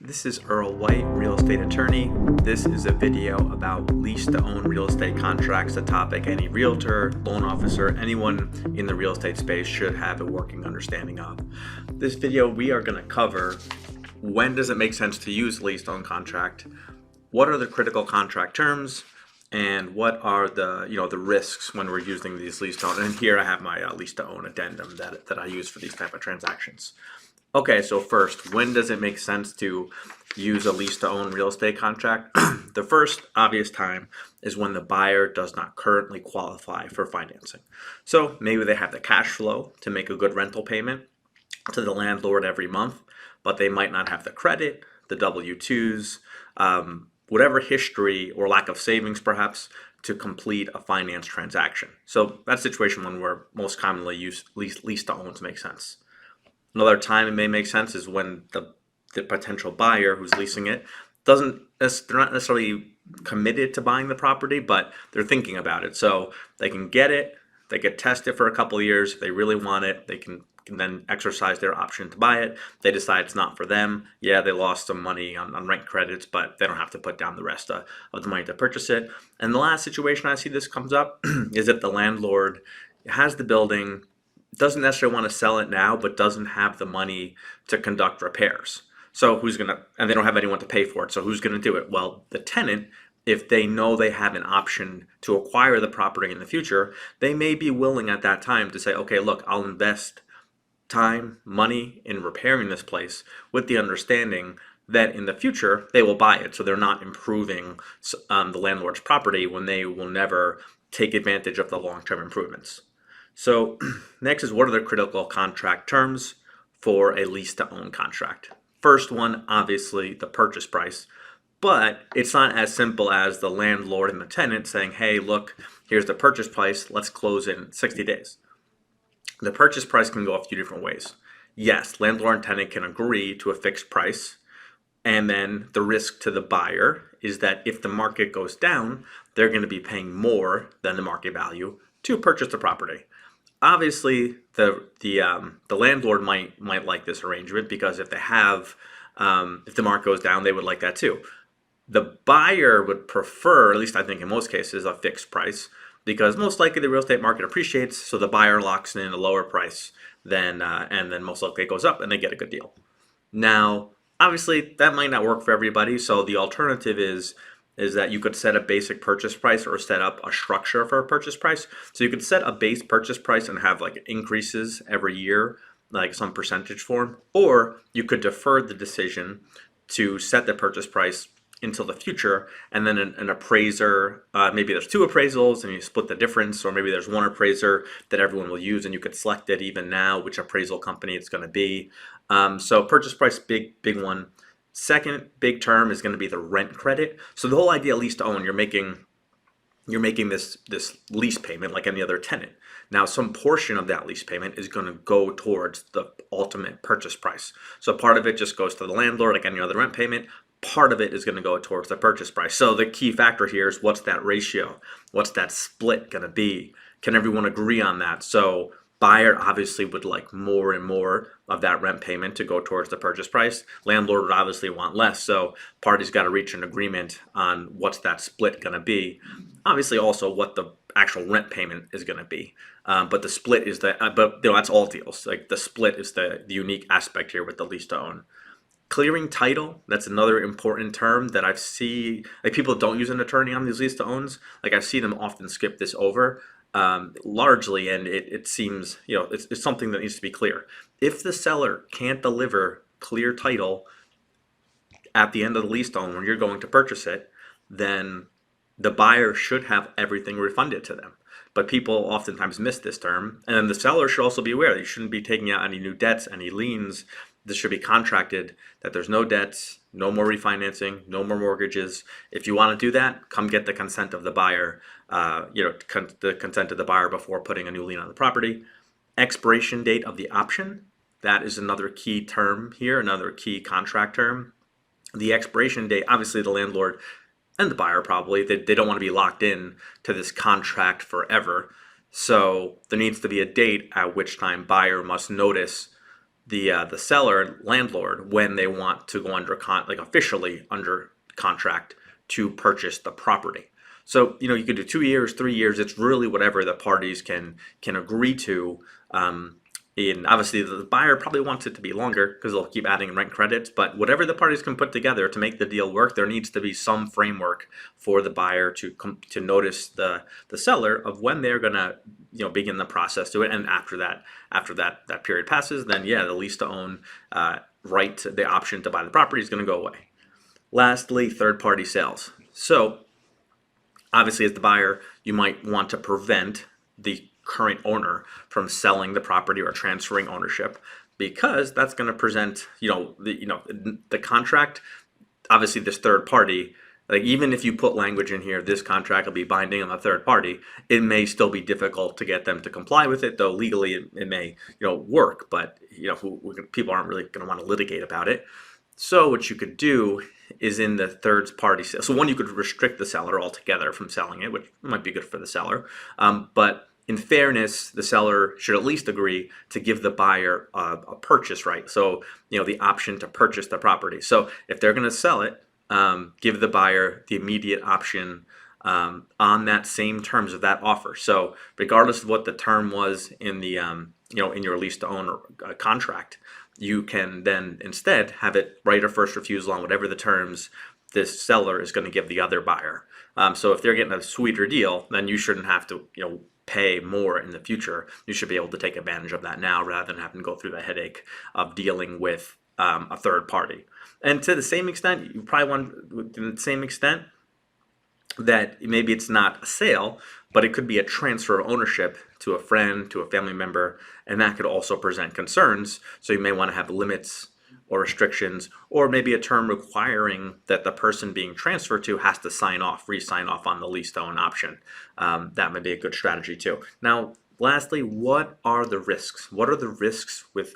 This is Earl White, real estate attorney. This is a video about lease-to-own real estate contracts, a topic any realtor, loan officer, anyone in the real estate space should have a working understanding of. This video, we are going to cover when does it make sense to use lease-to-own contract, what are the critical contract terms, and what are the risks when we're using these lease-to-own. And here I have my lease-to-own addendum that I use for these type of transactions. Okay, so first, when does it make sense to use a lease-to-own real estate contract? The first obvious time is when the buyer does not currently qualify for financing. So maybe they have the cash flow to make a good rental payment to the landlord every month, but they might not have the credit, the W-2s, whatever history or lack of savings perhaps to complete a finance transaction. So that's a situation when we're most commonly use lease-to-own to make sense. Another time it may make sense is when the potential buyer who's leasing it they're not necessarily committed to buying the property, but they're thinking about it. So they can get it, they could test it for a couple of years. If they really want it, they can then exercise their option to buy it. They decide it's not for them. Yeah, they lost some money on rent credits, but they don't have to put down the rest of the money to purchase it. And the last situation I see this comes up is if the landlord has the building, doesn't necessarily want to sell it now, but doesn't have the money to conduct repairs. So and they don't have anyone to pay for it. So who's going to do it? Well, the tenant, if they know they have an option to acquire the property in the future, they may be willing at that time to say, okay, look, I'll invest time, money in repairing this place with the understanding that in the future they will buy it. So they're not improving the landlord's property when they will never take advantage of the long-term improvements. So next is, what are the critical contract terms for a lease-to-own contract? First one, obviously, the purchase price. But it's not as simple as the landlord and the tenant saying, hey, look, here's the purchase price. Let's close in 60 days. The purchase price can go a few different ways. Yes, landlord and tenant can agree to a fixed price. And then the risk to the buyer is that if the market goes down, they're going to be paying more than the market value to purchase the property. Obviously, the landlord might like this arrangement because if the market goes down, they would like that too. The buyer would prefer, at least I think in most cases, a fixed price because most likely the real estate market appreciates, so the buyer locks in a lower price and then most likely it goes up and they get a good deal. Now, obviously, that might not work for everybody, so the alternative is that you could set a basic purchase price or set up a structure for a purchase price. So you could set a base purchase price and have like increases every year, like some percentage form, or you could defer the decision to set the purchase price until the future, and then an appraiser, maybe there's two appraisals and you split the difference, or maybe there's one appraiser that everyone will use and you could select it even now which appraisal company it's going to be. So purchase price, big one. Second big term is going to be the rent credit. So the whole idea of lease to own, you're making this lease payment like any other tenant. Now, some portion of that lease payment is going to go towards the ultimate purchase price. So part of it just goes to the landlord like any other rent payment. Part of it is going to go towards the purchase price. So the key factor here is, what's that ratio? What's that split going to be? Can everyone agree on that? So buyer obviously would like more and more of that rent payment to go towards the purchase price. Landlord would obviously want less. So parties got to reach an agreement on what's that split going to be. Obviously also what the actual rent payment is going to be. But the split is that's all deals. Like the split is the unique aspect here with the lease to own. Clearing title, that's another important term that I've seen, like people don't use an attorney on these lease to owns. Like I've seen them often skip this over. Largely, and it seems, it's something that needs to be clear. If the seller can't deliver clear title at the end of the lease to own when you're going to purchase it, then the buyer should have everything refunded to them. But people oftentimes miss this term, and then the seller should also be aware that you shouldn't be taking out any new debts, any liens. This should be contracted that there's no debts, no more refinancing, no more mortgages. If you want to do that, come get the consent of the buyer, the consent of the buyer before putting a new lien on the property. Expiration date of the option, that is another key term here, another key contract term. The expiration date, obviously the landlord and the buyer probably, they don't want to be locked in to this contract forever. So there needs to be a date at which time buyer must notice the seller landlord when they want to go under officially under contract to purchase the property. So you could do 2 years, 3 years. It's really whatever the parties can agree to. Obviously the buyer probably wants it to be longer because they'll keep adding rent credits, but whatever the parties can put together to make the deal work, there needs to be some framework for the buyer to notice the seller of when they're gonna begin the process to it. And after that period passes, then yeah, the lease to own right, the option to buy the property is going to go away. Lastly, third party sales. So obviously as the buyer, you might want to prevent the current owner from selling the property or transferring ownership, because that's going to present the contract. Obviously this third party, like even if you put language in here, this contract will be binding on the third party, it may still be difficult to get them to comply with it, though legally it may work, but people aren't really going to want to litigate about it. So what you could do is in the third party sale. So one, you could restrict the seller altogether from selling it, which might be good for the seller, but in fairness, the seller should at least agree to give the buyer a purchase right. So, the option to purchase the property. So if they're going to sell it, give the buyer the immediate option on that same terms of that offer. So regardless of what the term was in the, in your lease to own contract, you can then instead have it right of first refusal on whatever the terms this seller is going to give the other buyer. So if they're getting a sweeter deal, then you shouldn't have to, pay more in the future. You should be able to take advantage of that now rather than having to go through the headache of dealing with a third party. And to the same extent, you probably want, to the same extent that maybe it's not a sale, but it could be a transfer of ownership to a friend, to a family member, and that could also present concerns. So you may want to have limits or restrictions, or maybe a term requiring that the person being transferred to has to re-sign off on the lease to own option. That may be a good strategy too. Now, lastly, what are the risks? What are the risks with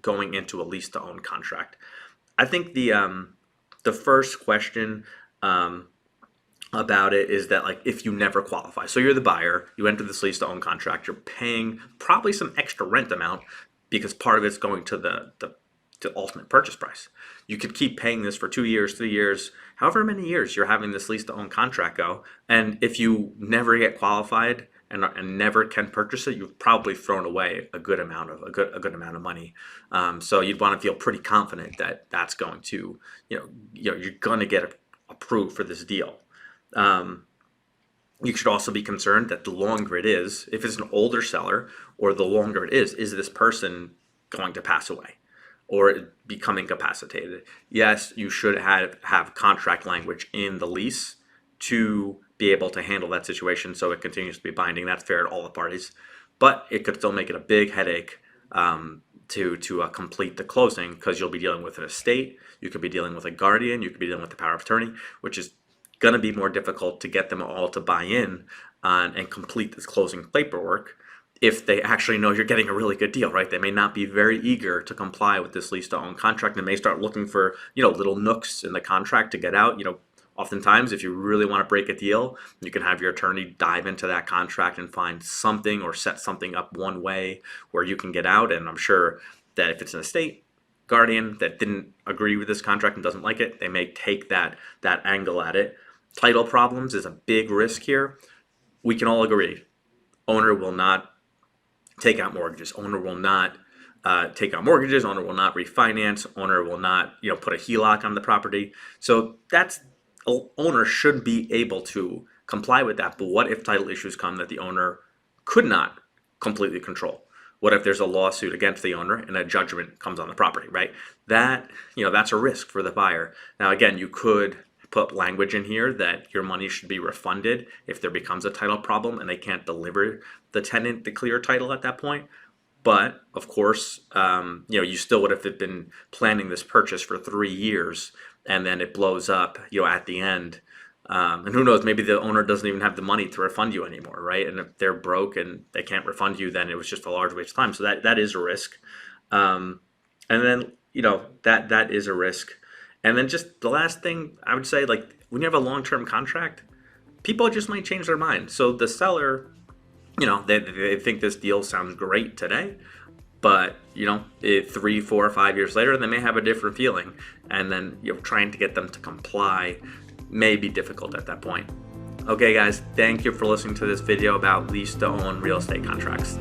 going into a lease to own contract? I think the first question about it is that, like, if you never qualify, so you're the buyer, you enter this lease to own contract, you're paying probably some extra rent amount because part of it's going to the ultimate purchase price. You could keep paying this for 2 years, 3 years, however many years you're having this lease to own contract go. And if you never get qualified and never can purchase it, you've probably thrown away a good amount of money. So you'd want to feel pretty confident that that's going to, you're going to get approved for this deal. You should also be concerned that the longer it is, if it's an older seller, or the longer it is this person going to pass away or become incapacitated? Yes, you should have contract language in the lease to be able to handle that situation so it continues to be binding. That's fair to all the parties, but it could still make it a big headache to complete the closing, because you'll be dealing with an estate, you could be dealing with a guardian, you could be dealing with the power of attorney, which is going to be more difficult to get them all to buy in and complete this closing paperwork if they actually know you're getting a really good deal, right? They may not be very eager to comply with this lease to own contract. They may start looking for, little nooks in the contract to get out. Oftentimes, if you really want to break a deal, you can have your attorney dive into that contract and find something or set something up one way where you can get out. And I'm sure that if it's an estate guardian that didn't agree with this contract and doesn't like it, they may take that angle at it. Title problems is a big risk here. We can all agree, owner will not take out mortgages. Owner will not take out mortgages. Owner will not refinance. Owner will not, put a HELOC on the property. So owner should be able to comply with that. But what if title issues come that the owner could not completely control? What if there's a lawsuit against the owner and a judgment comes on the property, right? That's a risk for the buyer. Now, again, you could put language in here that your money should be refunded if there becomes a title problem and they can't deliver the tenant the clear title at that point. But of course, you still would have been planning this purchase for 3 years, and then it blows up, at the end. And who knows, maybe the owner doesn't even have the money to refund you anymore, right? And if they're broke and they can't refund you, then it was just a large waste of time. So that is a risk. And then, that is a risk. And then just the last thing I would say, like, when you have a long-term contract, people just might change their mind. So the seller, they think this deal sounds great today, But 3, 4, or 5 years later, they may have a different feeling, and then trying to get them to comply may be difficult at that point. Okay guys, thank you for listening to this video about lease-to-own real estate contracts.